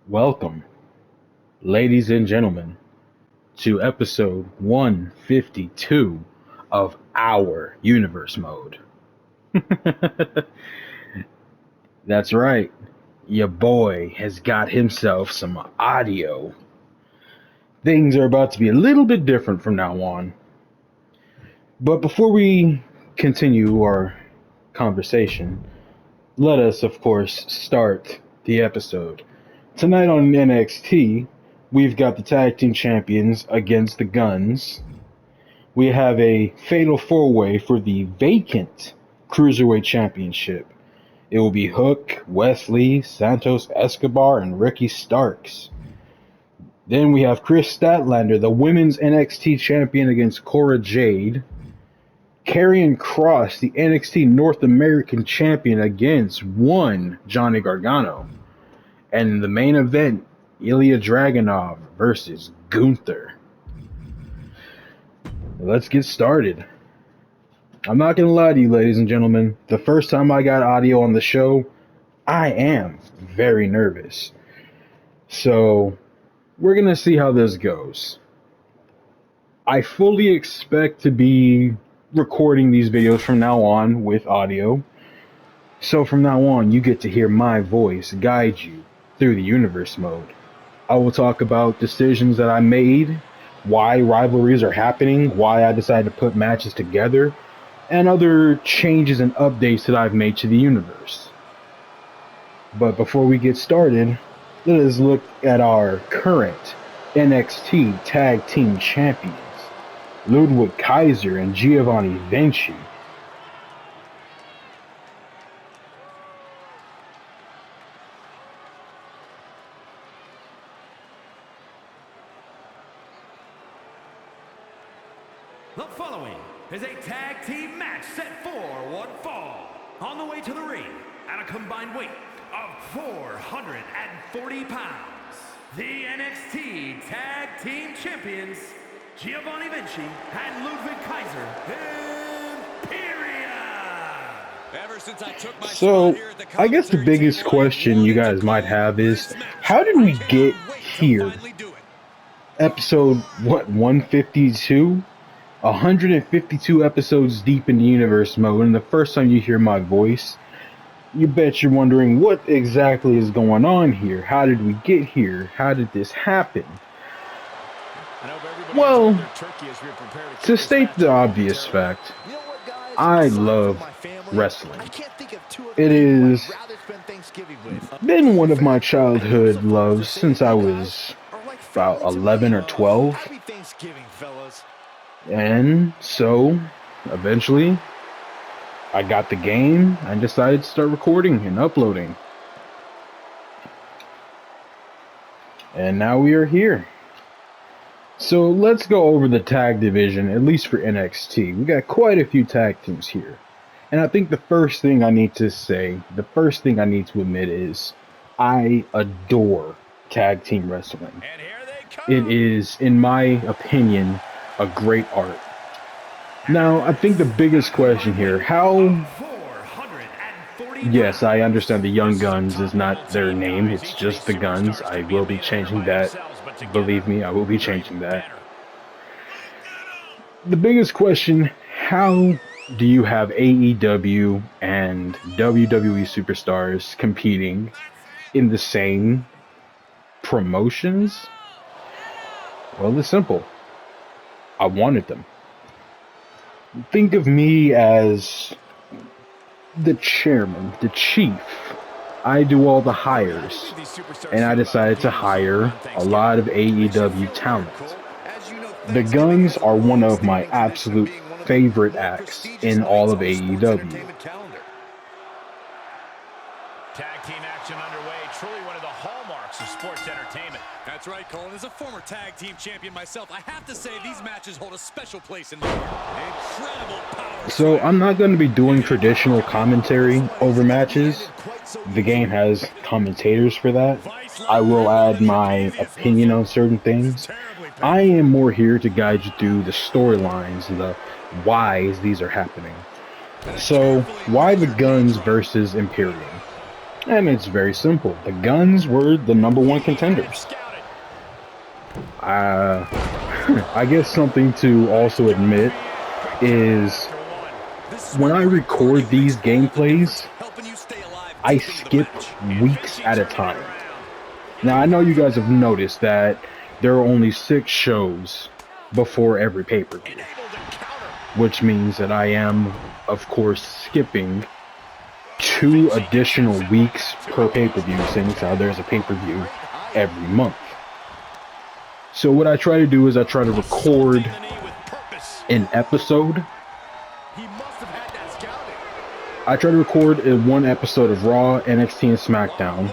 Welcome, ladies and gentlemen, to episode 152 of our universe mode. That's right, your boy has got himself some audio. Things are about to be a little bit different from now on. But before we continue our conversation, let us, of course, start the episode. Tonight on NXT, we've got the tag team champions against the Guns. We have a fatal four-way for the vacant Cruiserweight Championship. It will be Hook, Wesley, Santos Escobar, and Ricky Starks. Then we have Chris Statlander, the women's NXT champion, against Cora Jade. Karrion Kross, the NXT North American champion, against one Johnny Gargano. And in the main event, Ilya Dragunov versus Gunther. Let's get started. I'm not going to lie to you, ladies and gentlemen. The first time I got audio on the show, I am very nervous. So, we're going to see how this goes. I fully expect to be recording these videos from now on with audio. So from now on, you get to hear my voice guide you through the universe mode. I will talk about decisions that I made, why rivalries are happening, why I decided to put matches together, and other changes and updates that I've made to the universe. But before we get started, let us look at our current NXT Tag Team Champions, Ludwig Kaiser and Giovanni Vinci. The following is a tag team match set for one fall. On the way to the ring, at a combined weight of 440 pounds, the NXT Tag Team Champions, Giovanni Vinci and Ludwig Kaiser, Imperium! Ever since I took my So, I guess the biggest question you guys might have is, how did we get here? Episode, 152? 152 episodes deep in the universe mode, and the first time you hear my voice, you bet you're wondering what exactly is going on here. How did we get here? How did this happen? Well, to state the obvious fact, I love wrestling. It has been one of my childhood loves since I was about 11 or 12. And so, eventually, I got the game and decided to start recording and uploading. And now we are here. So let's go over the tag division, at least for NXT. We got quite a few tag teams here. And I think the first thing I need to admit is I adore tag team wrestling. It is, in my opinion, a great art. Now, I think the biggest question here, yes, I understand the Young Guns is not their name, it's just the Guns. I will be changing that. Believe me, I will be changing that. The biggest question, how do you have AEW and WWE superstars competing in the same promotions? Well, it's simple. I wanted them. Think of me as the chairman, the chief. I do all the hires, and I decided to hire a lot of AEW talent. The Guns are one of my absolute favorite acts in all of AEW. Tag team action underway, truly one of the hallmarks of sports entertainment. That's right, Colin. As a former tag team champion myself, I have to say these matches hold a special place in my heart. Incredible power. So I'm not going to be doing traditional commentary over matches. The game has commentators for that. I will add my opinion on certain things. I am more here to guide you through the storylines and the whys these are happening. So, why the Guns versus Imperium? And it's very simple. The Guns were the number one contenders. I guess something to also admit is when I record these gameplays, I skip weeks at a time. Now, I know you guys have noticed that there are only 6 shows before every pay-per-view, which means that I am, of course, skipping 2 additional weeks per pay-per-view, since there's a pay-per-view every month. So what I try to do is I try to record an episode. I try to record one episode of Raw, NXT, and SmackDown.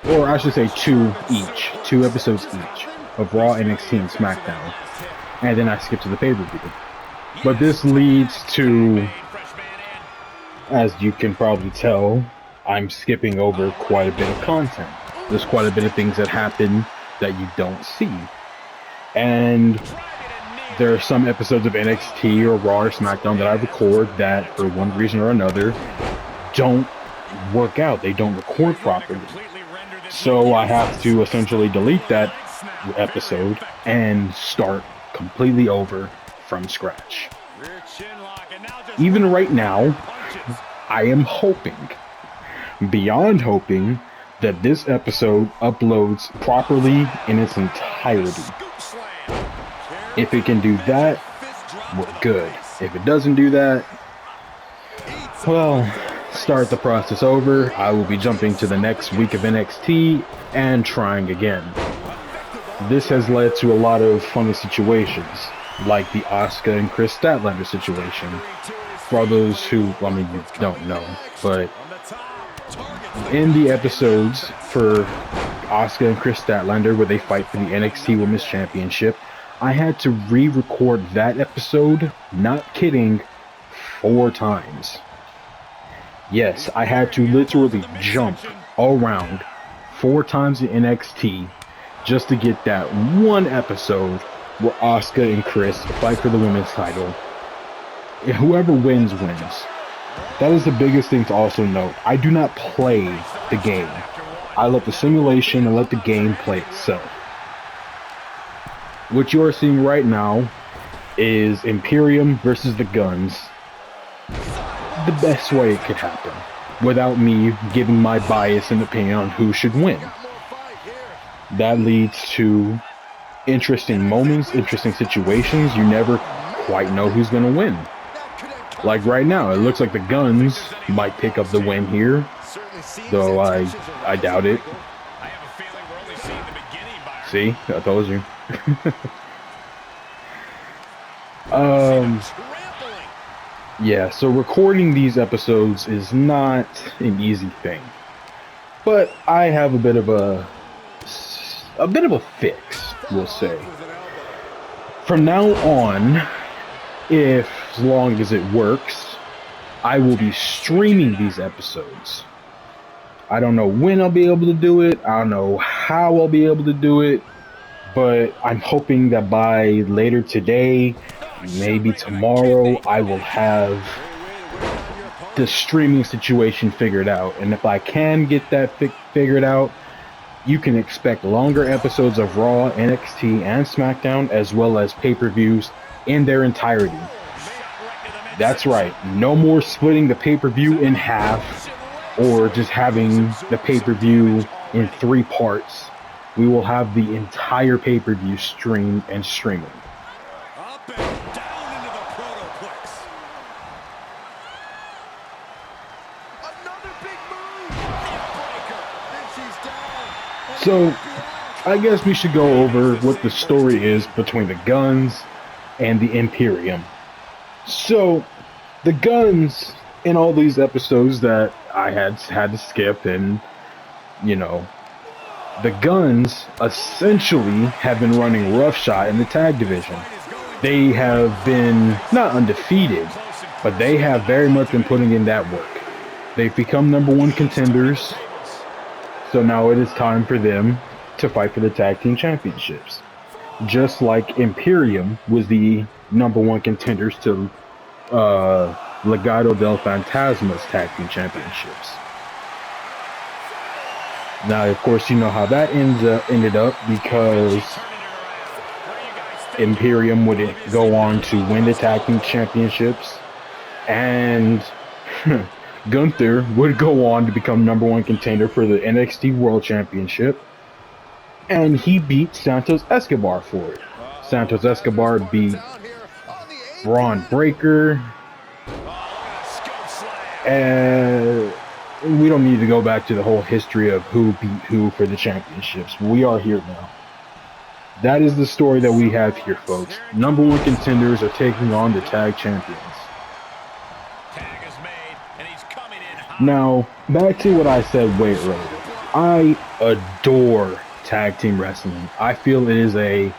Or I should say 2 each. 2 episodes each of Raw, NXT, and SmackDown. And then I skip to the pay-per-view. But this leads to, as you can probably tell, I'm skipping over quite a bit of content. There's quite a bit of things that happen that you don't see. And there are some episodes of NXT or Raw or SmackDown that I record that, for one reason or another, don't work out. They don't record properly. So I have to essentially delete that episode and start completely over from scratch. Even right now, I am hoping, beyond hoping, that this episode uploads properly in its entirety. If it can do that, we're good. If it doesn't do that, well, start the process over. I will be jumping to the next week of NXT and trying again. This has led to a lot of funny situations, like the Asuka and Chris Statlander situation. For those who, I mean, you don't know, but in the episodes for Asuka and Chris Statlander where they fight for the NXT Women's Championship, I had to re-record that episode, not kidding, 4 times. Yes, I had to literally jump around 4 times in NXT just to get that one episode where Asuka and Chris fight for the women's title. And whoever wins, wins. That is the biggest thing to also note. I do not play the game. I let the simulation and let the game play itself. What you are seeing right now is Imperium versus the Guns. The best way it could happen, without me giving my bias and opinion on who should win. That leads to interesting moments, interesting situations. You never quite know who's going to win. Like right now, it looks like the Guns might pick up the win here, though I doubt it. See, I told you. Yeah, so recording these episodes is not an easy thing, but I have a bit of a fix, we'll say. From now on, as long as it works, I will be streaming these episodes. I don't know when I'll be able to do it. I don't know how I'll be able to do it, but I'm hoping that by later today, maybe tomorrow, I will have the streaming situation figured out. And if I can get that figured out, you can expect longer episodes of Raw, NXT, and SmackDown, as well as pay-per-views in their entirety. That's right, no more splitting the pay-per-view in half or just having the pay-per-view in 3 parts. We will have the entire pay-per-view streamed and streaming. Up and down into the protoplex. Another big move. Then she's down. So, I guess we should go over what the story is between the Guns and the Imperium. So, the Guns in all these episodes that I had to skip, and you know, the Guns essentially have been running roughshod in the tag division. They have been not undefeated, but they have very much been putting in that work. They've become #1 contenders, so now it is time for them to fight for the tag team championships. Just like Imperium was the #1 contenders to Legado del Fantasma's tag team championships. Now, of course, you know how that ended up because Imperium would go on to win the tag team championships, and Gunther would go on to become #1 contender for the NXT World Championship, and he beat Santos Escobar for it. Santos Escobar beat Braun Breaker, and we don't need to go back to the whole history of who beat who for the championships. We are here now. That is the story that we have here, folks. #1 contenders are taking on the tag champions. Now, back to what I said way earlier. I adore tag team wrestling. I feel it is a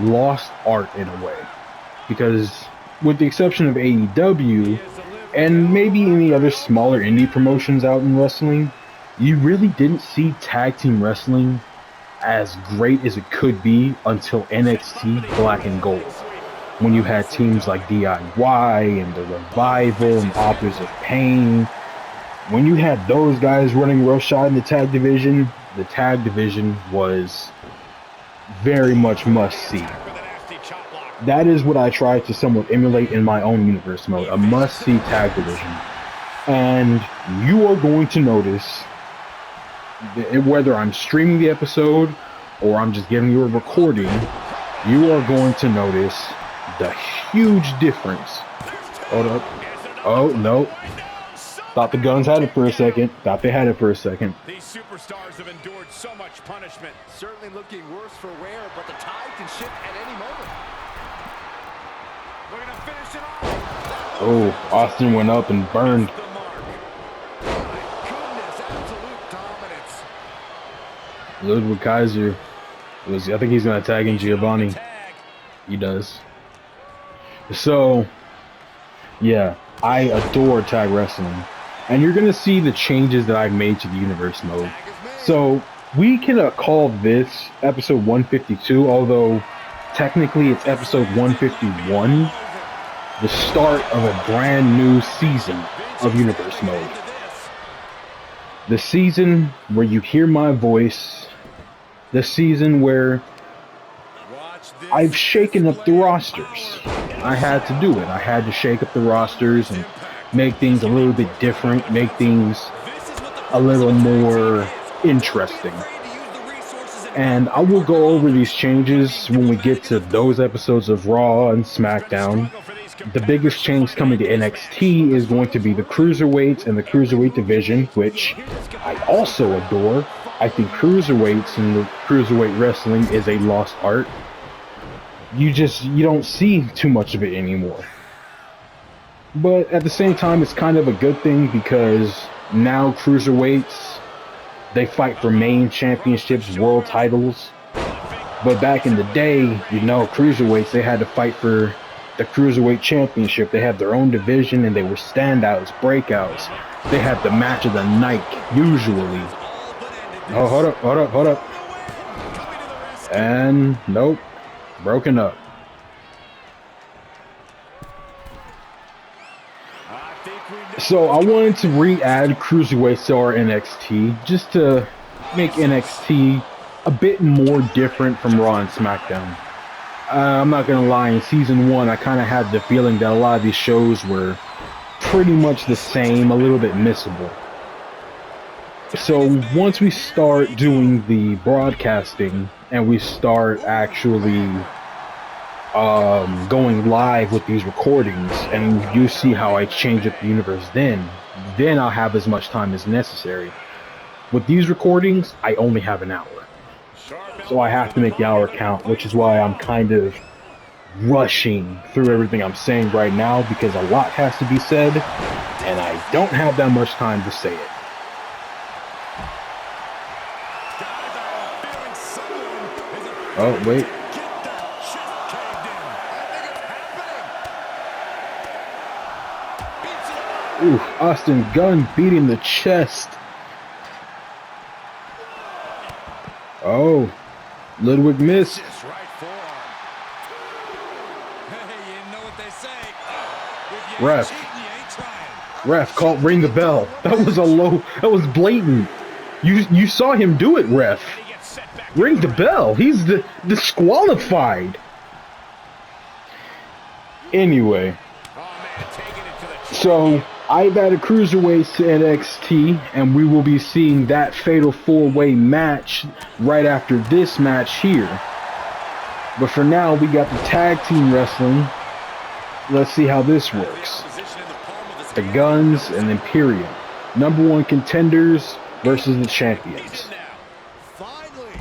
lost art in a way. Because, with the exception of AEW, and maybe any other smaller indie promotions out in wrestling, you really didn't see tag team wrestling as great as it could be until NXT Black and Gold. When you had teams like DIY and The Revival and Authors of Pain, when you had those guys running roughshod in the tag division was very much must-see. That is what I try to somewhat emulate in my own universe mode, a must-see tag division. And you are going to notice, whether I'm streaming the episode or I'm just giving you a recording, you are going to notice the huge difference. Hold up. Oh, no. Thought the Guns had it for a second. These superstars have endured so much punishment. Certainly looking worse for wear, but the tide can shift at any moment. We're gonna finish it off. Oh, Austin went up and burned. Goodness, absolute dominance. Ludwig Kaiser I think he's gonna tag in Giovanni. He does. So, yeah, I adore tag wrestling. And you're gonna see the changes that I've made to the universe mode. So, we can call this episode 152, although technically it's episode 151, the start of a brand new season of universe mode. The season where you hear my voice, the season where I've shaken up the rosters. I had to do it. I had to shake up the rosters and make things a little bit different, make things a little more interesting. And I will go over these changes when we get to those episodes of Raw and SmackDown. The biggest change coming to NXT is going to be the Cruiserweights and the Cruiserweight division, which I also adore. I think Cruiserweights and the Cruiserweight wrestling is a lost art. You don't see too much of it anymore. But at the same time, it's kind of a good thing because now Cruiserweights, they fight for main championships, world titles. But back in the day, Cruiserweights, they had to fight for the Cruiserweight Championship. They had their own division and they were standouts, breakouts. They had the match of the night, usually. Oh, hold up. And nope, broken up. So I wanted to re-add Cruiserweights to our NXT just to make NXT a bit more different from Raw and SmackDown. I'm not gonna lie, in season 1 I kind of had the feeling that a lot of these shows were pretty much the same, a little bit missable. So once we start doing the broadcasting and we start actually going live with these recordings, and you see how I change up the universe, then I'll have as much time as necessary. With these recordings, I only have an hour. So I have to make the hour count, which is why I'm kind of rushing through everything I'm saying right now, because a lot has to be said, and I don't have that much time to say it. Oh, wait. Ooh, Austin Gunn beating the chest. Oh, Ludwig missed. Ref, call, ring the bell. That was blatant. You saw him do it, ref. And he gets set back. Ring the bell. He's disqualified. Anyway, Oh, man, taking it to the so I've added cruiserweights to NXT, and we will be seeing that fatal 4-way match right after this match here. But for now, we got the tag team wrestling. Let's see how this works. position in the palm of his The hand. Guns and Imperium, #1 contenders versus the champions. Now, finally.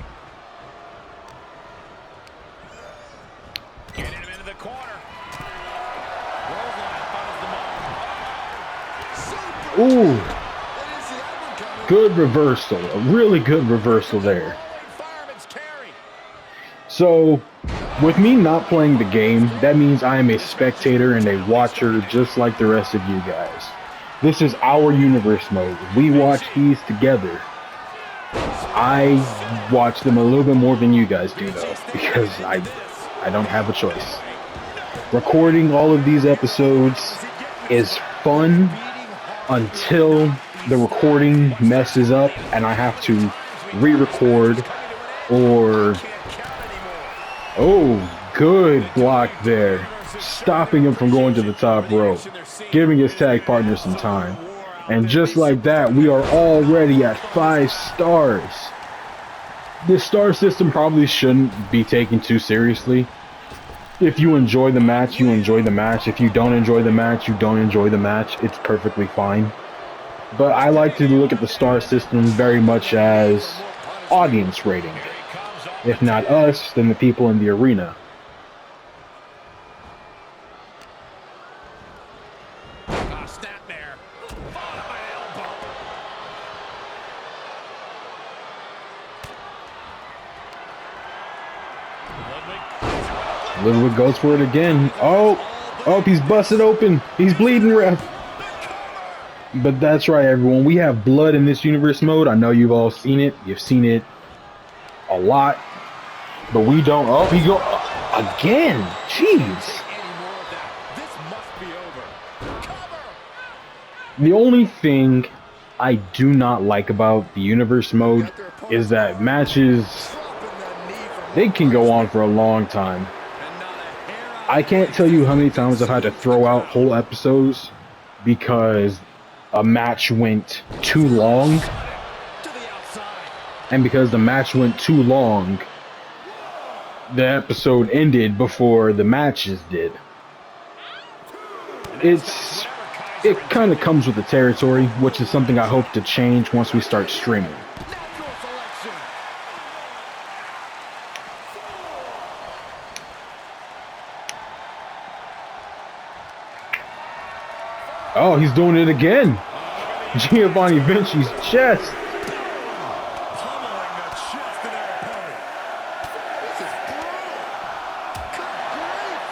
Getting him into the corner. Ooh, good reversal. A really good reversal there. Fireman's carry. So, with me not playing the game, that means I am a spectator and a watcher just like the rest of you guys. This is our universe mode. We watch these together. I watch them a little bit more than you guys do though, because I don't have a choice. Recording all of these episodes is fun until the recording messes up and I have to re-record or... Oh, good block there. Stopping him from going to the top rope, giving his tag partner some time. And just like that, we are already at 5 stars. This star system probably shouldn't be taken too seriously. If you enjoy the match, you enjoy the match. If you don't enjoy the match, you don't enjoy the match. It's perfectly fine. But I like to look at the star system very much as audience rating. If not us, then the people in the arena. Snap there. Ludwig goes for it again. Oh, he's busted open. He's bleeding, ref. But that's right, everyone. We have blood in this universe mode. I know you've all seen it. You've seen it a lot. But we don't. Oh, he go again. Jeez. The only thing I do not like about the universe mode is that matches, they can go on for a long time. I can't tell you how many times I've had to throw out whole episodes because a match went too long. And because the match went too long, the episode ended before the matches did. It kind of comes with the territory, which is something I hope to change once we start streaming. Oh, he's doing it again. Giovanni Vinci's chest.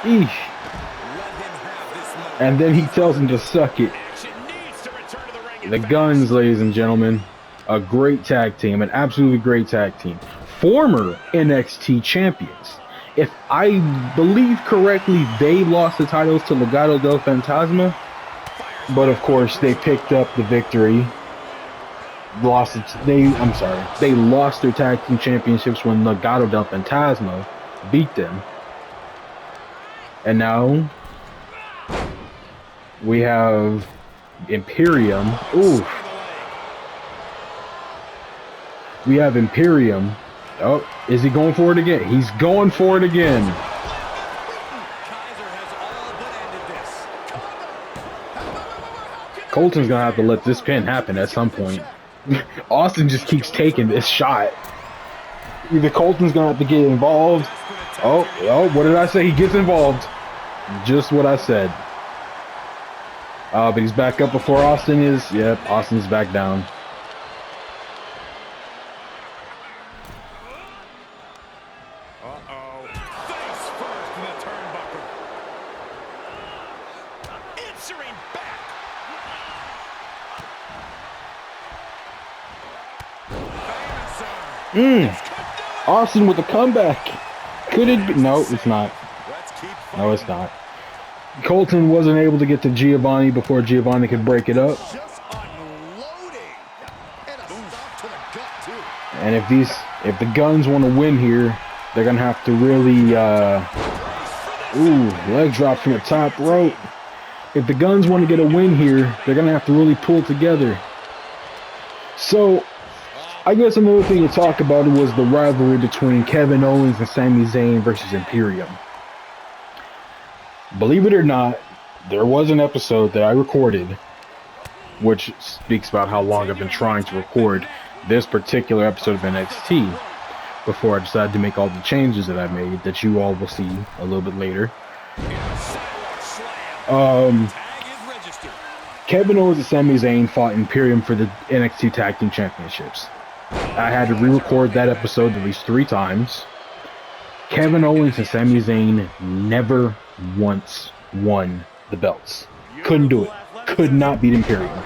Eesh. And then he tells him to suck it. The Guns, ladies and gentlemen. A great tag team. An absolutely great tag team. Former NXT champions. If I believe correctly, they lost the titles to Legado del Fantasma. But of course, they picked up the victory. They lost their tag team championships when Legado del Fantasma beat them. And now we have Imperium. Ooh. We have Imperium. Oh, is he going for it again? He's going for it again. Colton's gonna have to let this pin happen at some point. Austin just keeps taking this shot. Either Colton's gonna have to get involved. Oh, what did I say? He gets involved. Just what I said. But he's back up before Austin is. Yep, Austin's back down. Uh-oh. Face first in the turnbuckle. Answering back. Austin with a comeback. Could it be? No, it's not. No, it's not. Colton wasn't able to get to Giovanni before Giovanni could break it up. Just unloading. And a stop to the gut. And if the Guns want to win here, they're gonna have to really, leg drop from the top rope. If the Guns want to get a win here, they're gonna have to really pull together. So, I guess another thing to talk about was the rivalry between Kevin Owens and Sami Zayn versus Imperium. Believe it or not, there was an episode that I recorded, which speaks about how long I've been trying to record this particular episode of NXT before I decided to make all the changes that I made that you all will see a little bit later. Kevin Owens and Sami Zayn fought Imperium for the NXT Tag Team Championships. I had to re-record that episode at least 3 times. Kevin Owens and Sami Zayn never once won the belts. Couldn't do it. Could not beat Imperium.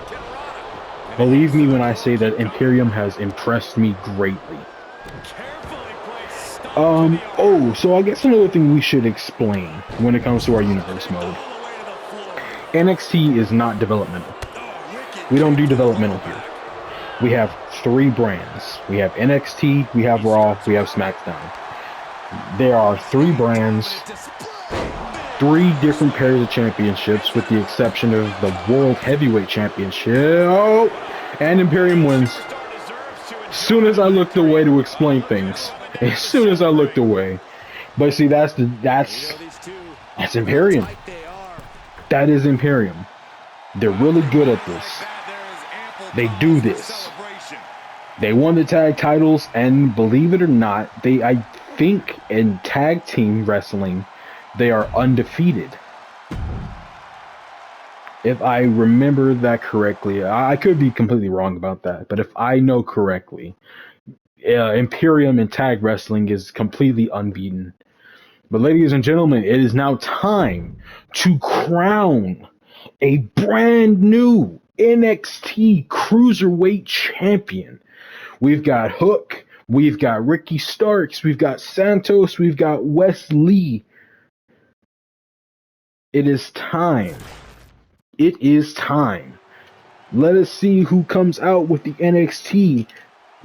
Believe me when I say that Imperium has impressed me greatly. So I guess another thing we should explain when it comes to our universe mode. NXT is not developmental. We don't do developmental here. We have 3 brands. We have NXT, we have Raw, we have SmackDown. There are 3 brands, 3 different pairs of championships with the exception of the World Heavyweight Championship. Oh, and Imperium wins. As soon as I looked away to explain things. As soon as I looked away. But see, that's Imperium. That is Imperium. They're really good at this. They do this. They won the tag titles, and believe it or not, I think in tag team wrestling, they are undefeated. If I remember that correctly, I could be completely wrong about that, but if I know correctly, Imperium in tag wrestling is completely unbeaten. But ladies and gentlemen, it is now time to crown a brand new NXT Cruiserweight Champion. We've got Hook, we've got Ricky Starks, we've got Santos, we've got Wes Lee. It is time. It is time. Let us see who comes out with the NXT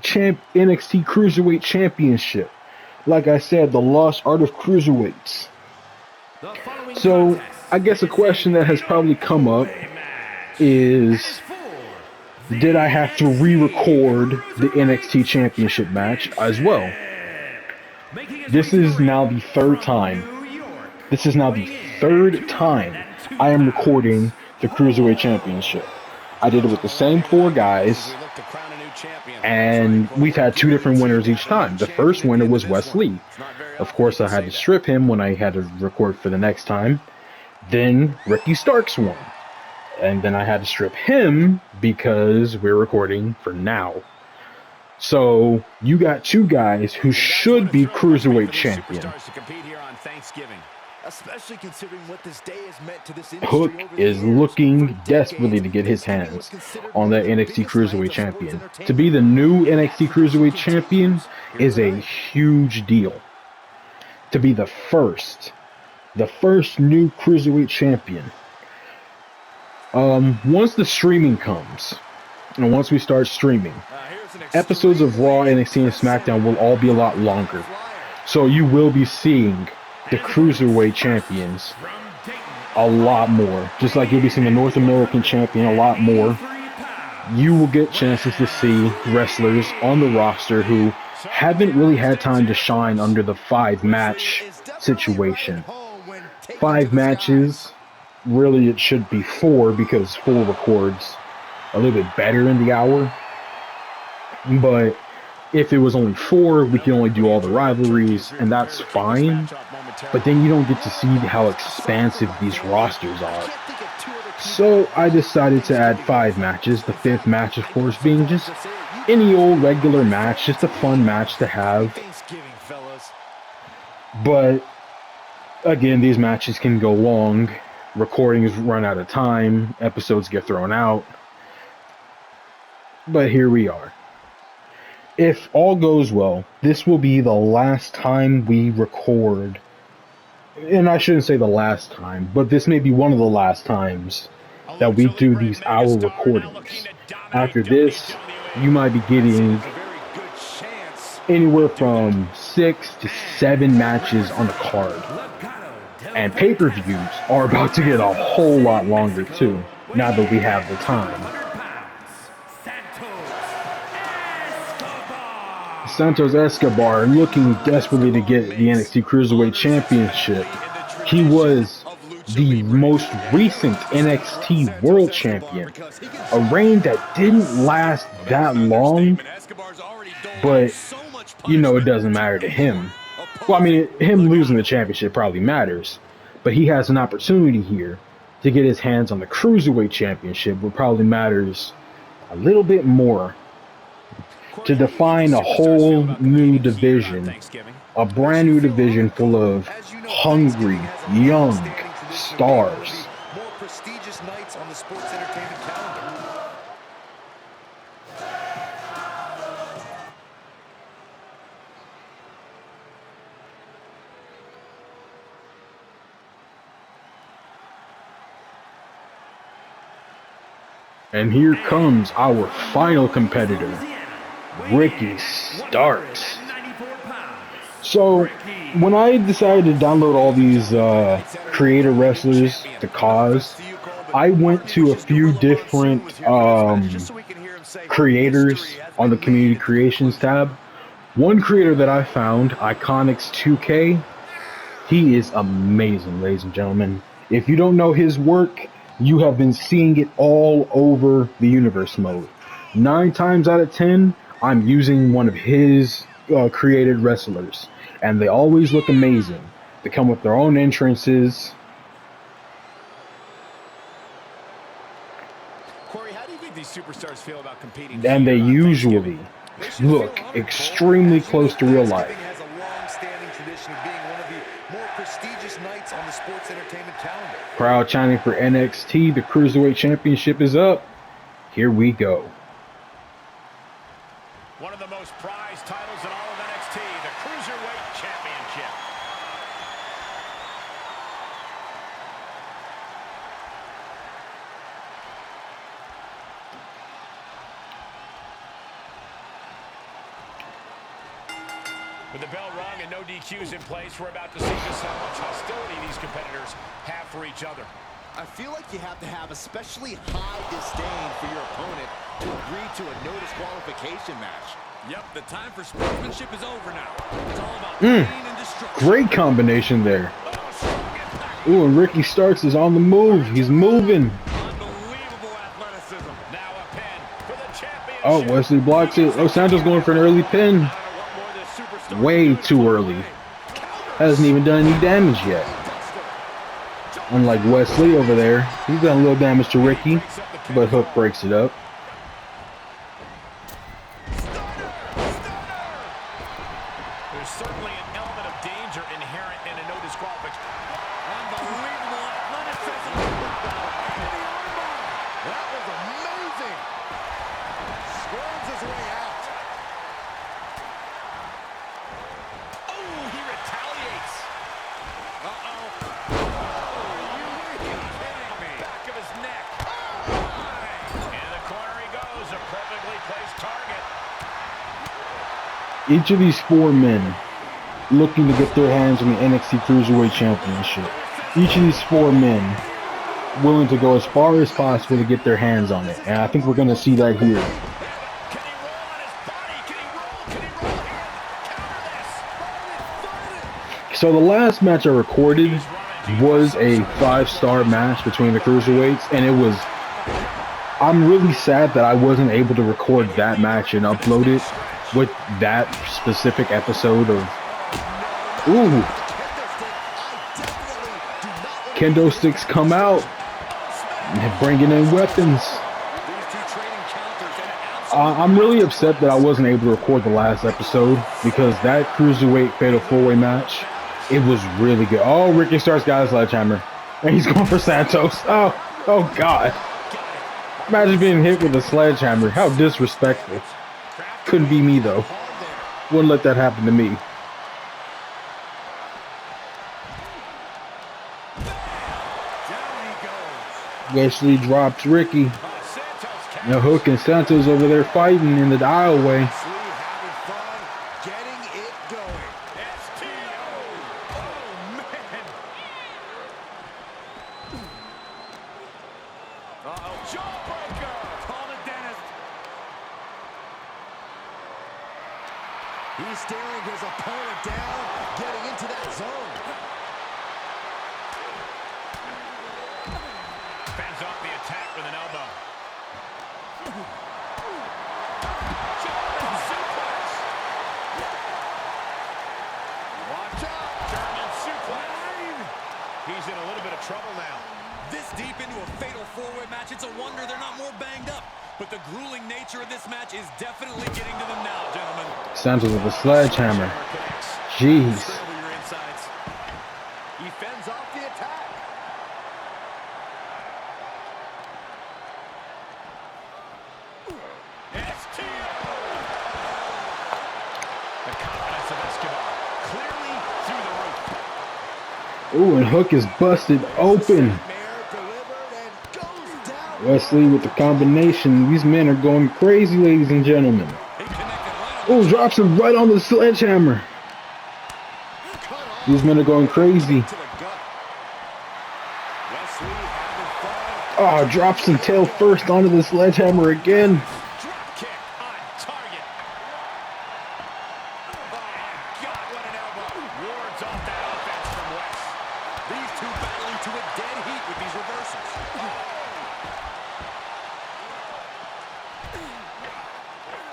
Cruiserweight Championship. Like I said, the lost art of cruiserweights. So, I guess a question that has probably come up is, did I have to re-record the NXT Championship match as well? This is now the 3rd time. This is now the 3rd time I am recording the Cruiserweight Championship. I did it with the same 4 guys, and we've had 2 different winners each time. The first winner was Wes Lee. Of course, I had to strip him when I had to record for the next time. Then Ricky Starks won. And then I had to strip him because we're recording for now. So, you got 2 guys who should be Cruiserweight champion. Especially considering what this day has meant to this Hook is looking desperately to get his hands on that NXT Cruiserweight Champion. To be the new NXT Cruiserweight Champion is a huge deal. To be the first new Cruiserweight Champion. Once the streaming comes, and once we start streaming, episodes of Raw, NXT, and SmackDown will all be a lot longer. So you will be seeing the Cruiserweight Champions a lot more. Just like you'll be seeing the North American Champion a lot more. You will get chances to see wrestlers on the roster who haven't really had time to shine under the 5-match situation. 5 matches, really it should be 4 because 4 records a little bit better in the hour. But if it was only 4, we can only do all the rivalries, and that's fine. But then you don't get to see how expansive these rosters are. So I decided to add 5 matches, the 5th match of course being just any old regular match, just a fun match to have. But again, these matches can go long, recordings run out of time, episodes get thrown out. But here we are. If all goes well, this will be the last time we record. And I shouldn't say the last time, but this may be one of the last times that we do these hour recordings. After this, you might be getting anywhere from 6 to 7 matches on the card. And pay-per-views are about to get a whole lot longer too, now that we have the time. Santos Escobar looking desperately to get the NXT Cruiserweight Championship. He was the most recent NXT World Champion. A reign that didn't last that long, but you know it doesn't matter to him. Well, I mean, him losing the championship probably matters, but he has an opportunity here to get his hands on the Cruiserweight Championship, which probably matters a little bit more, to define a whole new division, a brand new division full of hungry, young stars. More prestigious nights on the sports entertainment calendar. And here comes our final competitor, Ricky Starks. So, when I decided to download all these creator wrestlers to cause, I went to a few different creators on the community creations tab. One creator that I found, Iconics2K, he is amazing, ladies and gentlemen. If you don't know his work, you have been seeing it all over the universe mode. 9 times out of 10, I'm using one of his created wrestlers, and they always look amazing. They come with their own entrances. Corey, how do you think these superstars feel about competing? And they usually look extremely close to real life. Has a long-standing tradition of being one of the more prestigious nights on the sports entertainment calendar. Crowd chanting for NXT. The Cruiserweight Championship is up. Here we go. One of the most prized titles in all of NXT, the Cruiserweight Championship. With the bell rung and no DQs in place, we're about to see just how much hostility these competitors have for each other. I feel like you have to have especially high disdain for your opponent to agree to a no disqualification match. Yep, the time for sportsmanship is over now. It's all about pain and destruction. Great combination there. Ooh, and Ricky Starks is on the move. He's moving. Unbelievable athleticism. Now a pin for the championship. Oh, Wesley blocks it. Oh, Santos going for an early pin. Way too early. Hasn't even done any damage yet. Unlike Wesley over there, he's done a little damage to Ricky, but Hook breaks it up. There's certainly an element of danger inherent in a no disqualification. Unbelievable athleticism. That was amazing. Squirms his way out. Oh, he retaliates. Uh-oh. Back of his neck. In the corner he goes. A perfectly placed target. Each of these 4 men looking to get their hands on the NXT Cruiserweight Championship. Each of these 4 men willing to go as far as possible to get their hands on it. And I think we're going to see that here. Can he roll on his body? Can he roll? Can he roll here? Counter this. So the last match I recorded was a 5-star match between the Cruiserweights, and it was... I'm really sad that I wasn't able to record that match and upload it with that specific episode of... Ooh! Kendo sticks come out. And bringing in weapons. I'm really upset that I wasn't able to record the last episode, because that Cruiserweight Fatal 4-Way match, it was really good. Oh, Ricky Starks got a sledgehammer. And he's going for Santos. Oh God. Imagine being hit with a sledgehammer. How disrespectful. Couldn't be me, though. Wouldn't let that happen to me. Wesley drops Ricky. Now Hook and Santos over there fighting in the aisleway. He's staring his opponent down, getting into that zone. Fends off the attack with an elbow. German suplex. Watch out. German suplex. He's in a little bit of trouble now. This deep into a fatal four-way match, it's a wonder they're not more banged up. But the grueling nature of this match is definitely getting to them now, gentlemen. Santos with a sledgehammer. Jeez. He fends off the attack. The confidence of Escobar clearly through the roof. Ooh, and Hook is busted open. Wesley with the combination. These men are going crazy, ladies and gentlemen. Oh, drops him right on the sledgehammer. These men are going crazy. Oh, drops him tail first onto the sledgehammer again. Drop kick on target. Oh my God, what an elbow. Wards off that offense from West. These two battling to a dead heat with these reversals.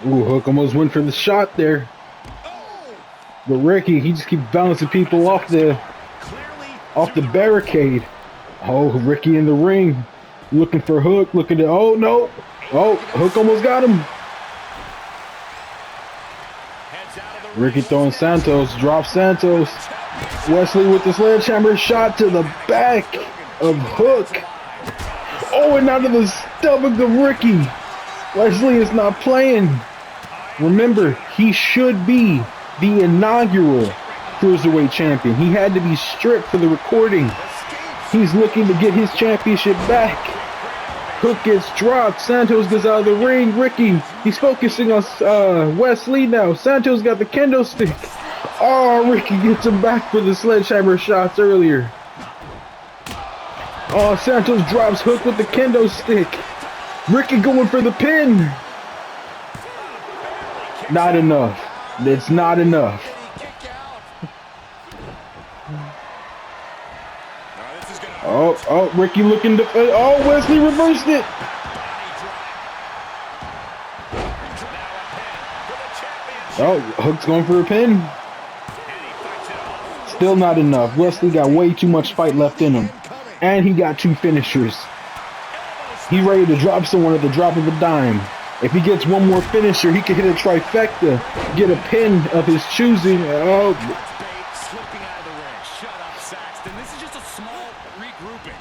Ooh, Hook almost went for the shot there. But Ricky, he just keeps bouncing people off the barricade. Oh, Ricky in the ring. Looking for Hook, looking at, oh no. Oh, Hook almost got him. Ricky throwing Santos, drops Santos. Wesley with the sledgehammer shot to the back of Hook. Oh, and out of the stomach of Ricky. Wesley is not playing. Remember, he should be the inaugural Cruiserweight champion. He had to be stripped for the recording. He's looking to get his championship back. Hook gets dropped. Santos gets out of the ring. Ricky, he's focusing on Wesley now. Santos got the kendo stick. Oh, Ricky gets him back for the sledgehammer shots earlier. Oh, Santos drops Hook with the kendo stick. Ricky going for the pin. Not enough. It's not enough. Oh, Ricky looking to... Oh, Wesley reversed it. Oh, Hook's going for a pin. Still not enough. Wesley got way too much fight left in him. And he got two finishers. He's ready to drop someone at the drop of a dime. If he gets one more finisher, he could hit a trifecta, get a pin of his choosing. Oh. Slipping out of the ring. Shut up, Saxton. This is just a small regrouping.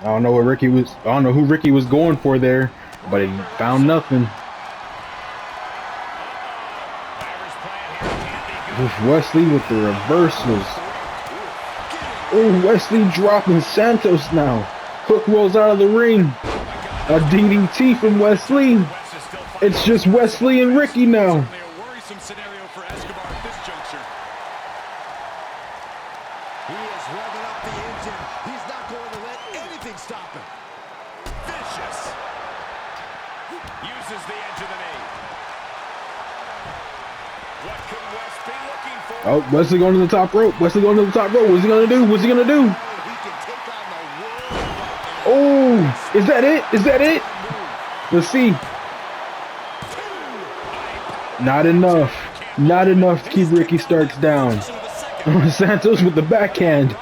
I don't know who Ricky was going for there, but he found nothing. Wesley with the reversals. Oh, Wesley dropping Santos now. Hook rolls out of the ring. A DDT from Wesley. It's just Wesley and Ricky now. A worrisome scenario for Escobar at this juncture. He is revving up the engine. He's not going to let anything stop him. Vicious. Uses the edge of the knee. What could West be looking for? Oh, Wesley going to the top rope. Wesley going to the top rope. What's he going to do? What's he going to do? Oh, is that it? Is that it? Let's see. Not enough. Not enough to keep Ricky Starks down. Santos with the backhand.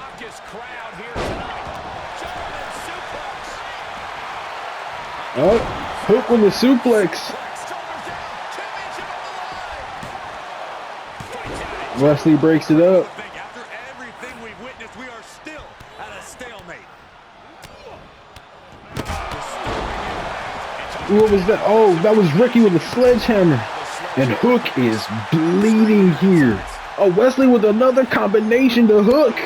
Oh, Hook with the suplex. Wesley breaks it up. After everything we've witnessed, we are still at a stalemate. What was that? Oh, that was Ricky with a sledgehammer. And Hook is bleeding here. Oh, Wesley with another combination to Hook.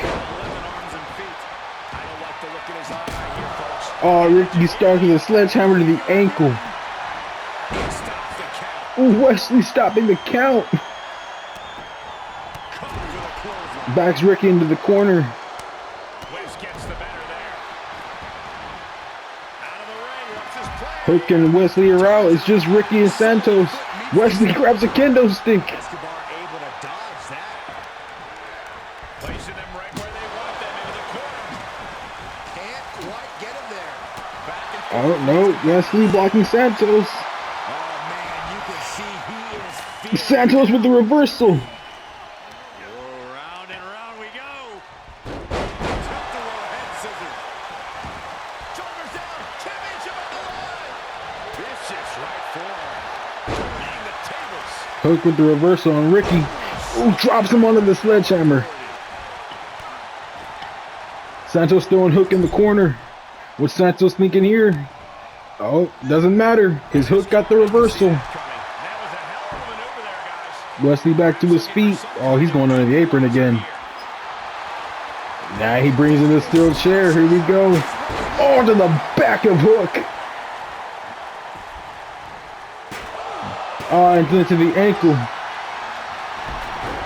Oh, Ricky starts with a sledgehammer to the ankle. Ooh, Wesley stopping the count. Backs Ricky into the corner. West gets the better there. Out of the ring, what's Hook and Wesley are out. It's just Ricky and Santos. Wesley grabs a kendo stick. Escobar able to dodge that. Placing them right where they want them, into the corner. Can't quite get him there. Back and Oh no, Wesley blocking Santos. Oh man, you can see he is feeling Santos with the reversal. round and round we go. Took the head scissors. Shoulders down. Championship on the line. Vicious right forearm. Turning the tables. Hook with the reversal on Ricky. Ooh, drops him onto the sledgehammer. Santos throwing Hook in the corner. What's Santos thinking here? Oh, doesn't matter. His Hook got the reversal. That was a hell of a maneuver there, guys. Wesley back to his feet. Oh, he's going under the apron again. Now he brings in the steel chair. Here we go. Oh, to the back of Hook. Oh, and then to the ankle.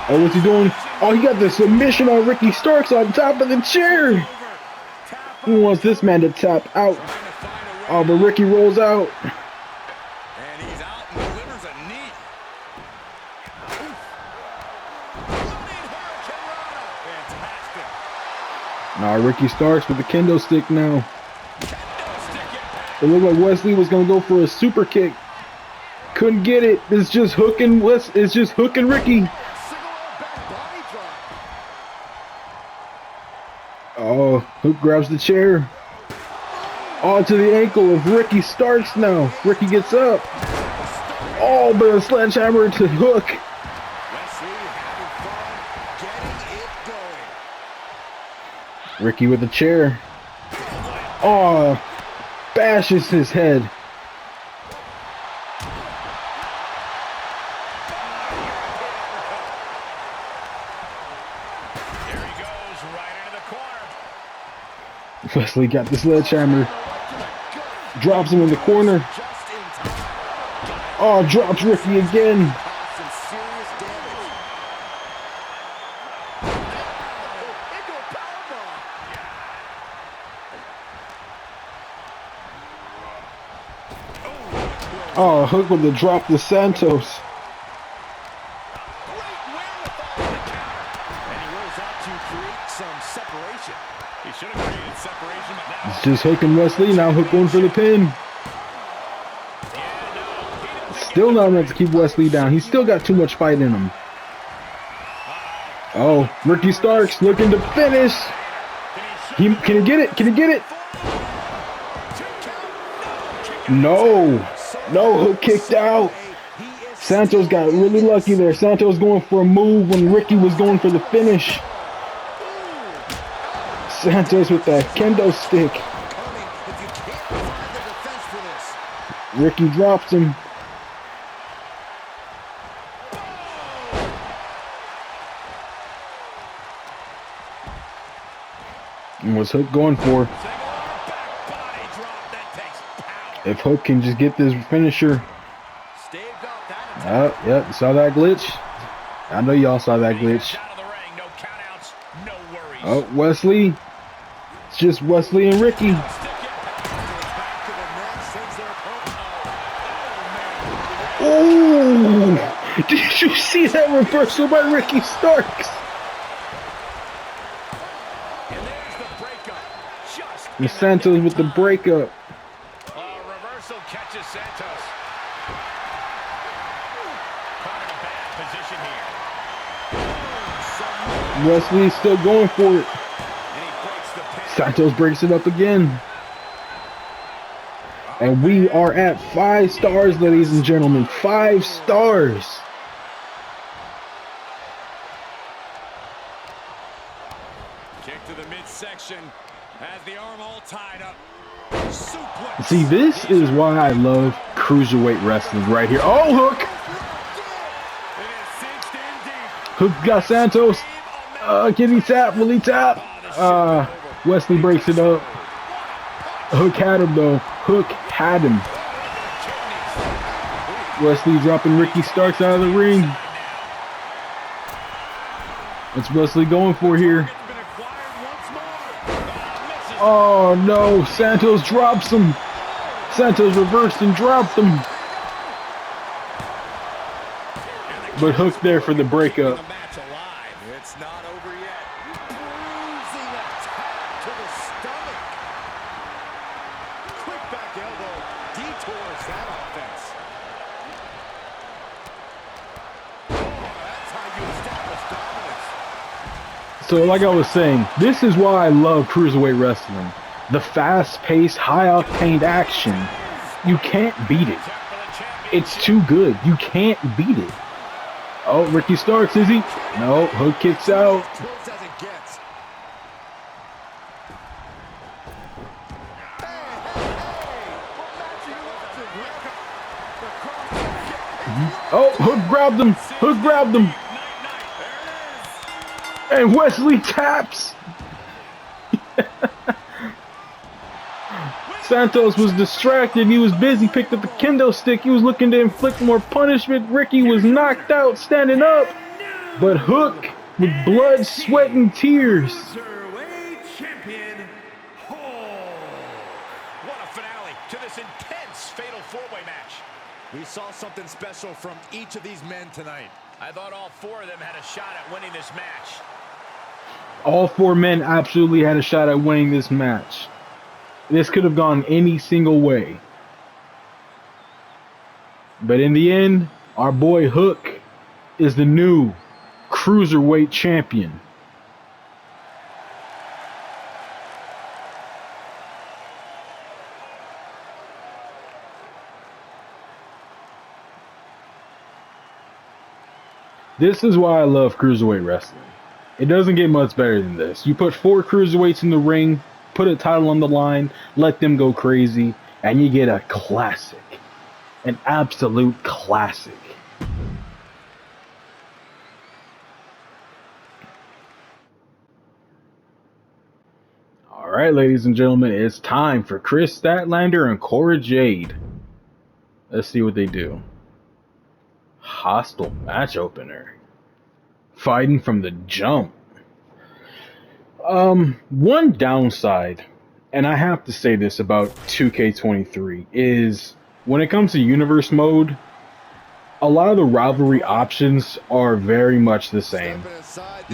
Oh, what's he doing? Oh, he got the submission on Ricky Starks on top of the chair. Who wants this man to tap out? Oh, but Ricky rolls out. And he's out and delivers a knee. Fantastic. Now Ricky Starks with the kendo stick now. It looked like Wesley was gonna go for a super kick. Couldn't get it. It's just Hook and It's just Hook and Ricky. Oh, Hook grabs the chair. Oh, to the ankle of Ricky Starks now. Ricky gets up. Oh, but a sledgehammer to Hook. Ricky with the chair. Oh, bashes his head. Wesley got the sledgehammer. Drops him in the corner. Oh, drops Ricky again. Oh, Hook with the drop to Santos. It's just Hook and Wesley. Now Hook going for the pin. Still not enough to keep Wesley down. He's still got too much fight in him. Oh, Ricky Starks looking to finish. Can he get it? Can he get it? No. No, Hook kicked out. Santos got really lucky there. Santos going for a move when Ricky was going for the finish. Santos with that kendo stick. Ricky drops him. And what's Hook going for? If Hook can just get this finisher. Yep, saw that glitch. I know y'all saw that glitch. Oh, Wesley. It's just Wesley and Ricky. Oh! Did you see that reversal by Ricky Starks? And Santos with the breakup. Reversal catches Santos. Caught in a bad position here. Wesley's still going for it. Santos breaks it up again. And we are at 5 stars, ladies and gentlemen. 5 stars. Kick to the midsection. Has the arm all tied up. Suplex. See, this is why I love cruiserweight wrestling right here. Oh, Hook! Hook got Santos. Can he tap? Will he tap? Wesley breaks it up. Hook had him, though. Hook had him. Wesley dropping Ricky Starks out of the ring. What's Wesley going for here? Oh no, Santos drops him. Santos reversed and dropped him. But Hook there for the breakup. It's not over yet. Bruising attack to the stomach. Quick back elbow detours that offense. Oh, that's how you establish dominance. So like I was saying, this is why I love Cruiserweight Wrestling. The fast-paced, high-octane action. You can't beat it. It's too good. You can't beat it. Oh, Ricky Starks, is he? No, Hook kicks out. Close as it gets. Oh, Hook grabbed him. Hook grabbed him. And Wesley taps. Santos was distracted. He was busy, picked up the kendo stick. He was looking to inflict more punishment. Ricky was knocked out, standing up. But Hook, with blood, sweat, and tears. Cruiserweight champion, Hulk. What a finale to this intense fatal four-way match. We saw something special from each of these men tonight. I thought all four of them had a shot at winning this match. All four men absolutely had a shot at winning this match. This could have gone any single way. But in the end, our boy Hook is the new Cruiserweight champion. This is why I love Cruiserweight Wrestling. It doesn't get much better than this. You put 4 Cruiserweights in the ring, put a title on the line, let them go crazy, and you get a classic. An absolute classic. Alright, ladies and gentlemen, it's time for Chris Statlander and Cora Jade. Let's see what they do. Hostile match opener. Fighting from the jump. One downside, and I have to say this about 2K23, is when it comes to universe mode, a lot of the rivalry options are very much the same.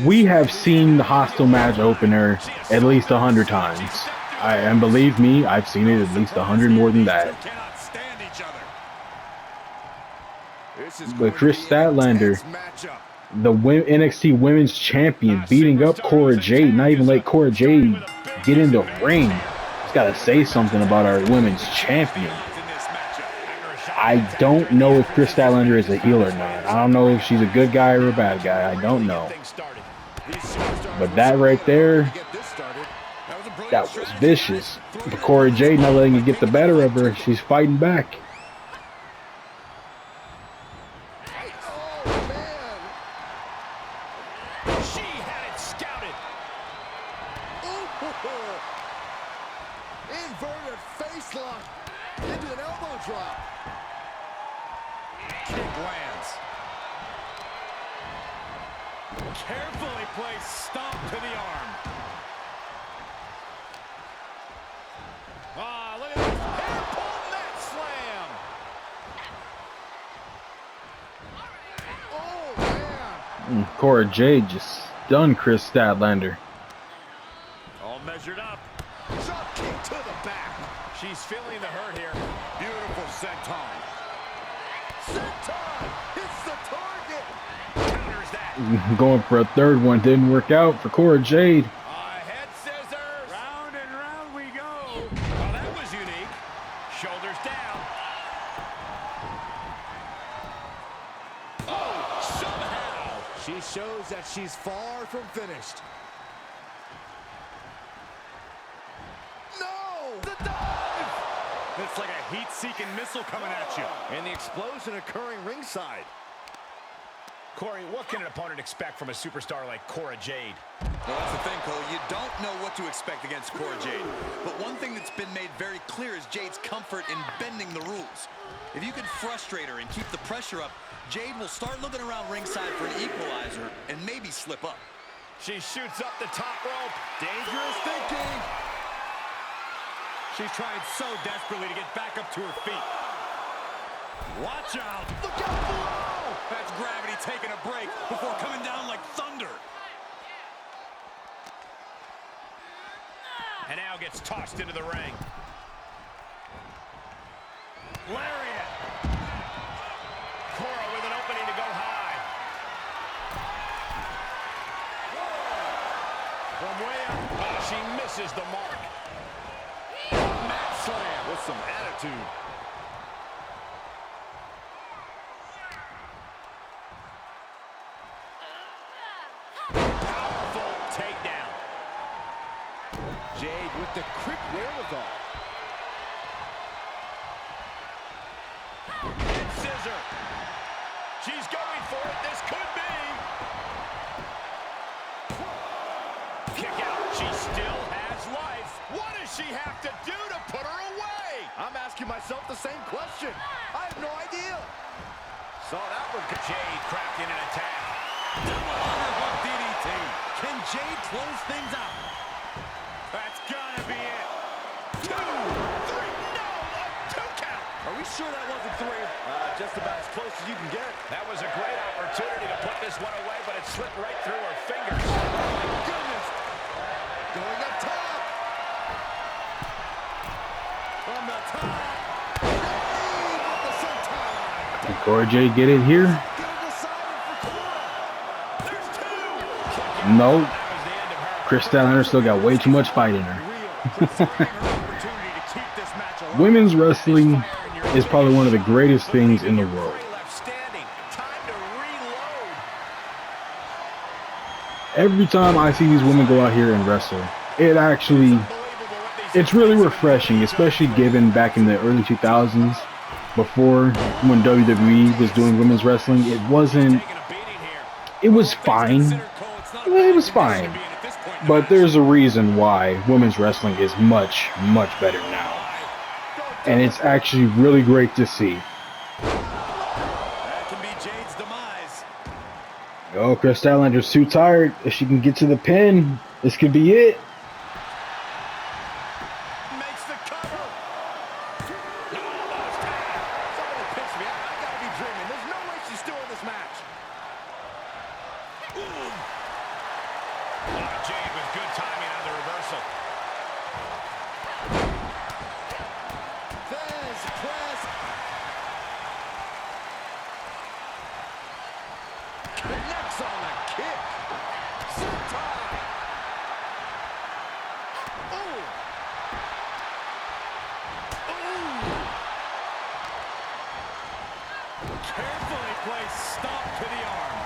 We have seen the hostile match opener at least 100 times. And believe me, I've seen it at least 100 more than that. But Chris Statlander, the NXT Women's Champion, beating up Cora Jade, not even let Cora Jade get in the ring. He's got to say something about our Women's Champion. I don't know if Chris Statlander is a heel or not. I don't know if she's a good guy or a bad guy. I don't know. But that right there, that was vicious. But Cora Jade not letting it get the better of her. She's fighting back. Inverted face lock into an elbow drop. Kick lands. Carefully placed stomp to the arm. Ah, look at this. Hair pull net slam. Oh, man. Cora Jade just stunned Chris Statlander. All measured up. Drop kick to the back. She's feeling the hurt here. Beautiful senton. Senton hits the target. Counters that. Going for a third one didn't work out for Cora Jade. Head scissors. Round and round we go. Well, that was unique. Shoulders down. Oh, somehow. She shows that she's far from finished. The dive! It's like a heat-seeking missile coming at you. And the explosion occurring ringside. Corey, what can an opponent expect from a superstar like Cora Jade? Well, that's the thing, Cole. You don't know what to expect against Cora Jade. But one thing that's been made very clear is Jade's comfort in bending the rules. If you can frustrate her and keep the pressure up, Jade will start looking around ringside for an equalizer and maybe slip up. She shoots up the top rope. Dangerous thinking. She's trying so desperately to get back up to her feet. Watch out. Look out below. That's gravity taking a break before coming down like thunder. And now gets tossed into the ring. Lariat. Cora with an opening to go high. From way up. Oh, she misses the mark. Mat slam with some attitude. Powerful takedown. Jade with the quick wherewithal. And scissor. She's going for it. This could be. Kick out. She still has life. What does she have to do to put her away? I'm asking myself the same question. I have no idea. Saw that one. Jade crafting an attack. Double underhook DDT. Can Jade close things out? That's gotta be it. 2, 3, no, a 2 count. Are we sure that wasn't 3? Just about as close as you can get. That was a great opportunity to put this one away, but it slipped right through her fingers. Oh, my goodness. Going up top. From the top. With the senton. Can Cora Jade get it here? There's 2. No. That was the end of her. Chris Statlander still got way too much fight in her. Preserving her opportunity to keep this match alive. Women's wrestling is probably one of the greatest things in the world. Left standing. Time to reload. Every time I see these women go out here and wrestle, it's really refreshing, especially given back in the early 2000s, before when WWE was doing women's wrestling. It was fine. It was fine. But there's a reason why women's wrestling is much, much better now. And it's actually really great to see. That can be Jade's demise. Oh, Chris Statlander's too tired. If she can get to the pin, this could be it. Makes the cover. Almost had it. Somebody pinch me. I gotta be dreaming. There's no way she's still in this match. Jade with good timing on the reversal. Fez press. Connects on the kick. Senton. Ooh. Ooh. Carefully placed stomp to the arm.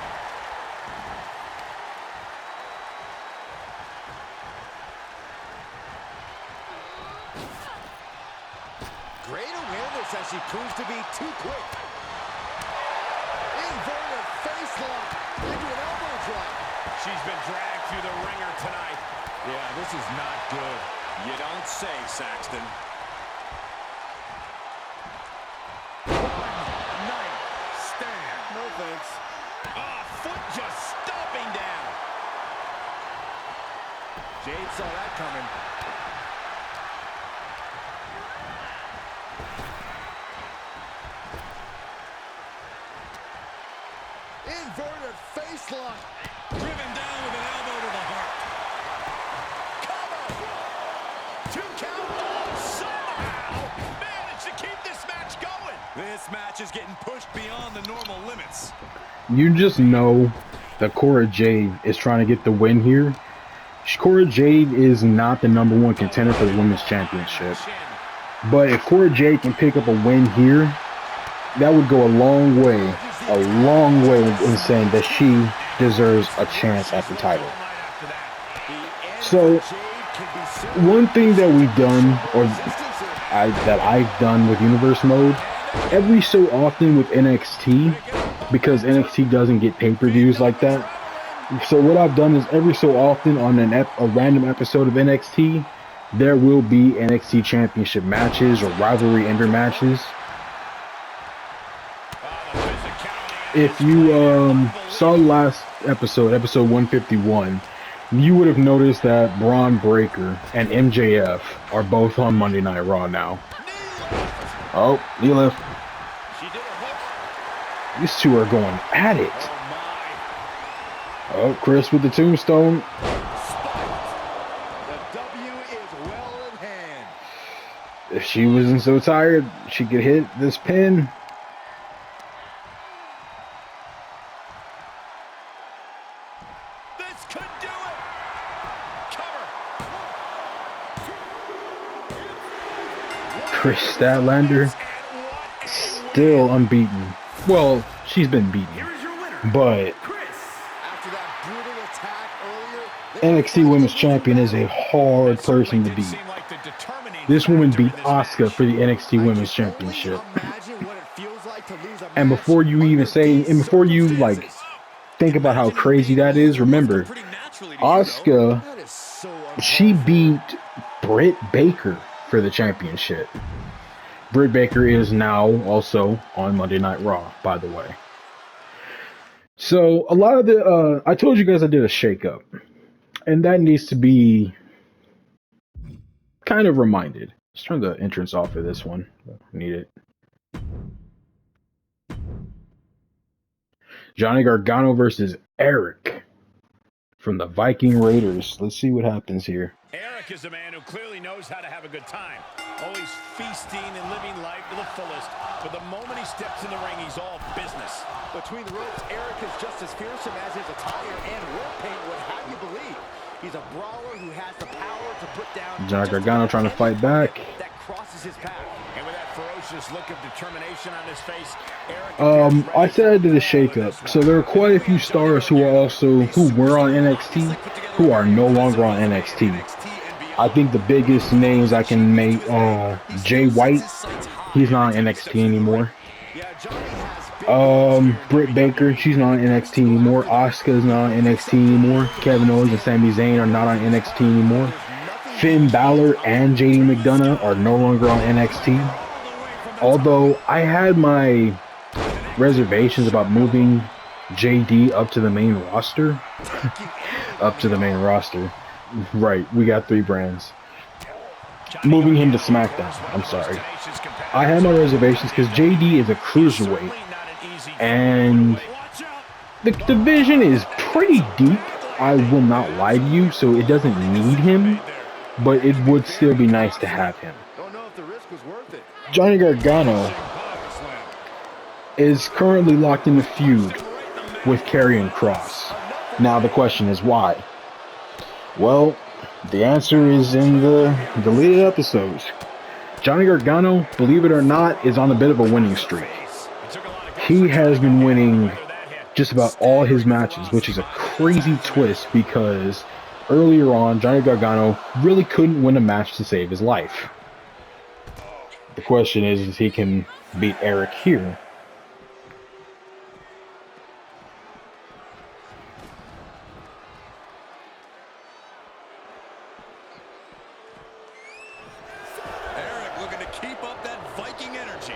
Great awareness as she proves to be too quick. Inverted face lock into an elbow drop. She's been dragged through the ringer tonight. Yeah, this is not good. You don't say, Saxton. One night stand. No thanks. Foot just stomping down. Jade saw that coming. Inverted face lock. Driven down with an elbow to the heart. Cover. 2 count. Somehow managed to keep this match going. This match is getting pushed beyond the normal limits. You just know that Cora Jade is trying to get the win here. Cora Jade is not the #1 contender for the Women's Championship. But if Cora Jade can pick up a win here, that would go a long way in saying that she deserves a chance at the title. So, one thing that we've done, that I've done with Universe Mode, every so often with NXT, because NXT doesn't get pay-per-views like that. So what I've done is every so often on a random episode of NXT, there will be NXT Championship matches or rivalry ender matches. If you saw last episode 151, You would have noticed that Braun Breaker and MJF are both on Monday Night Raw now. Oh, knee lift. She did a hook. These two are going at it. Oh, my. Oh, Chris with the tombstone. The W is well in hand. If she wasn't so tired, she could hit this pin. This could do it. Cover. Chris Statlander still unbeaten. Well, she's been beaten, Here is your winner, but Chris. After that brutal attack earlier, NXT Women's Champion is a hard person to beat. This woman beat Asuka for the NXT Women's Championship. And before you even say, and before you like think about how crazy that is, remember, Asuka, she beat Britt Baker for the championship. Britt Baker is now also on Monday Night Raw, by the way. So a lot of the, I told you guys I did a shakeup, and that needs to be kind of reminded. Let's turn the entrance off for this one. Need it. Johnny Gargano versus Eric from the Viking Raiders. Let's see what happens here. Eric is a man who clearly knows how to have a good time. Always feasting and living life to the fullest. But the moment he steps in the ring, he's all business. Between the ropes, Eric is just as fearsome as his attire and war paint would have you believe. He's a brawler who has the power to put down Johnny Gargano trying to fight back. that crosses his path. And with that ferocious look of determination on his face, Eric I said I did a shakeup, so there are quite a few stars who were on NXT who are no longer on NXT. I think the biggest names I can make are Jay White. He's not on NXT anymore. Britt Baker, she's not on NXT anymore. Asuka's not on NXT anymore. Kevin Owens and Sami Zayn are not on NXT anymore. Finn Balor and JD McDonough are no longer on NXT. Although I had my reservations about moving JD up to the main roster. Up to the main roster. Right, we got 3 brands. Moving him to SmackDown. I'm sorry. I had my reservations because JD is a cruiserweight. And the division is pretty deep. I will not lie to you, so it doesn't need him. But it would still be nice to have him. Don't know if the risk was worth it. Johnny Gargano is currently locked in a feud with Karrion Kross. Now the question is why? Well, the answer is in the deleted episodes. Johnny Gargano, believe it or not, is on a bit of a winning streak. He has been winning just about all his matches, which is a crazy twist because earlier on, Johnny Gargano really couldn't win a match to save his life. The question is if he can beat Eric here. Eric looking to keep up that Viking energy.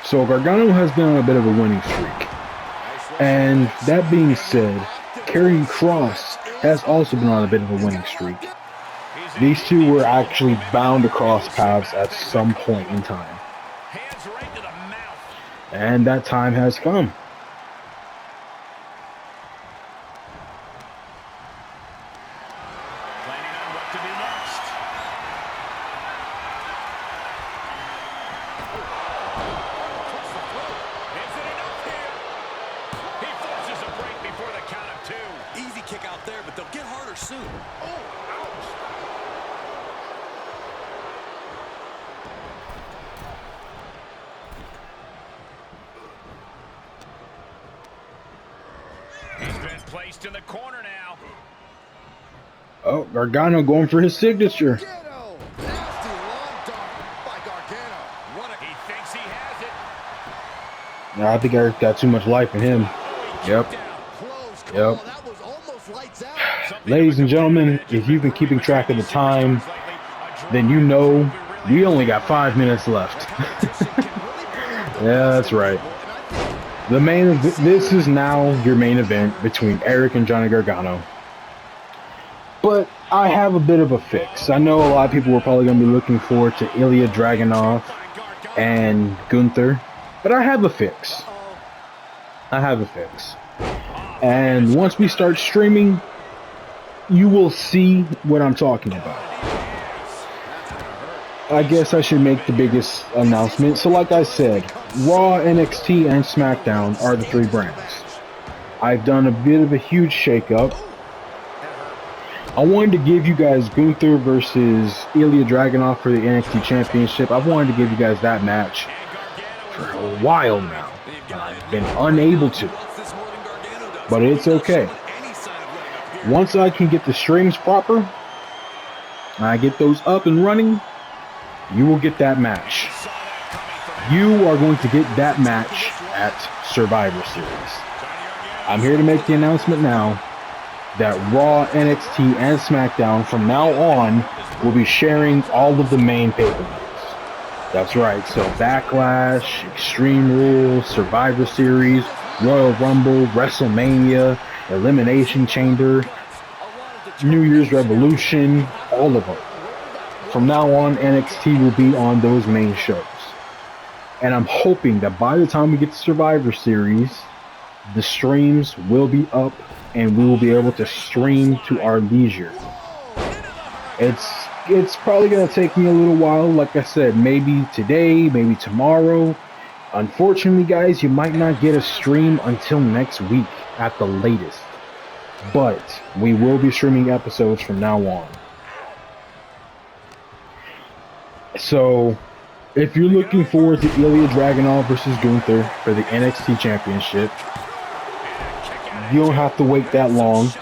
So Gargano has been on a bit of a winning streak. And that being said, Karrion Kross has also been on a bit of a winning streak. These two were actually bound to cross paths at some point in time. hands right to the mouth. And that time has come. Planning on what to do next. Is it enough here? He forces a break before the count of 2. Easy kick out there, but they'll get harder soon. Oh, ouch. He's been placed in the corner now. Oh, Gargano going for his signature. Gargano! Nasty long dart by Gargano. He thinks he has it. I think Eric got too much life in him. Yep. Close call. Yep. That was almost lights out. Ladies and gentlemen, if you've been keeping track of the time, then you know we only got 5 minutes left. Yeah, that's right. The main this is now your main event between Eric and Johnny Gargano. But I have a bit of a fix. I know a lot of people were probably going to be looking forward to Ilya Dragunov and Gunther, but I have a fix. I have a fix. And once we start streaming, you will see what I'm talking about. I guess I should make the biggest announcement. So like I said, Raw, NXT, and SmackDown are the 3 brands. I've done a bit of a huge shakeup. I wanted to give you guys Gunther versus Ilya Dragunov for the NXT Championship. I've wanted to give you guys that match for a while now. I've been unable to. But it's okay. Once I can get the streams proper, and I get those up and running, you will get that match. You are going to get that match at Survivor Series. I'm here to make the announcement now that Raw, NXT, and SmackDown from now on will be sharing all of the main pay-per-views. That's right, so Backlash, Extreme Rules, Survivor Series, Royal Rumble, WrestleMania, Elimination Chamber, New Year's Revolution, all of them. From now on, NXT will be on those main shows. And I'm hoping that by the time we get to Survivor Series, the streams will be up and we will be able to stream to our leisure. It's probably going to take me a little while. Like I said, maybe today, maybe tomorrow. Unfortunately, guys, you might not get a stream until next week at the latest. But we will be streaming episodes from now on. So, if you're looking forward to Ilya Dragunov versus Gunther for the NXT Championship, you don't have to wait that long.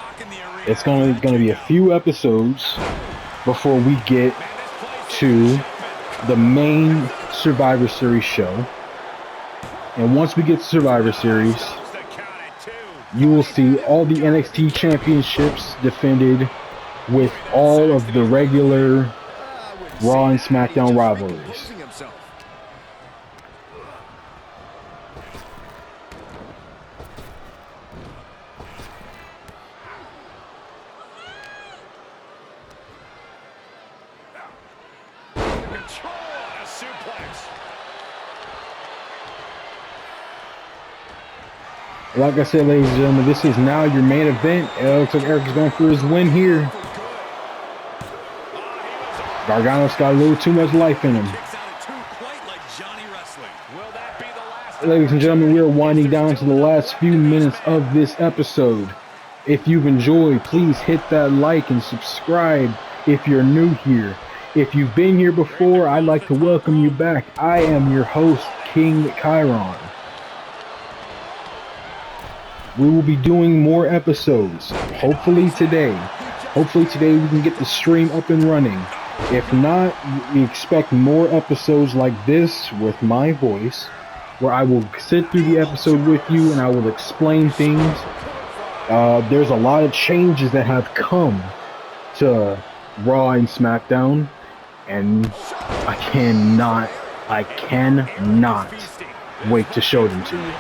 It's going to be a few episodes before we get to the main Survivor Series show. And once we get to Survivor Series, you will see all the NXT championships defended with all of the regular Raw and SmackDown rivalries. Like I said, ladies and gentlemen, this is now your main event. It looks like Eric is going for his win here. Gargano's got a little too much life in him. Ladies and gentlemen, we are winding down to the last few minutes of this episode. If you've enjoyed, please hit that like and subscribe if you're new here. If you've been here before, I'd like to welcome you back. I am your host, King Chiron. We will be doing more episodes, hopefully today. Hopefully today we can get the stream up and running. If not, we expect more episodes like this with my voice, where I will sit through the episode with you and I will explain things. There's a lot of changes that have come to Raw and SmackDown, and I cannot wait to show them to you.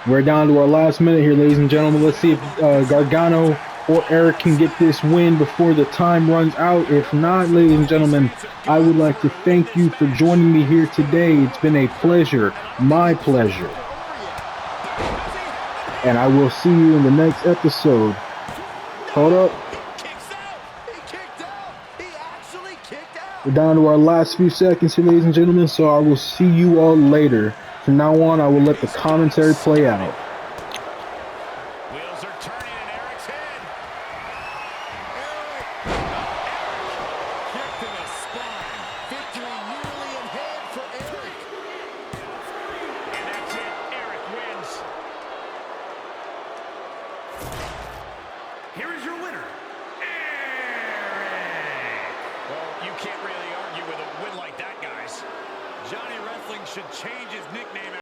We're down to our last minute here, ladies and gentlemen. Let's see if Gargano or Eric can get this win before the time runs out. If not, ladies and gentlemen, I would like to thank you for joining me here today. It's been a pleasure, my pleasure. And I will see you in the next episode. Hold up. We're down to our last few seconds here, ladies and gentlemen, so I will see you all later. From now on, I will let the commentary play out.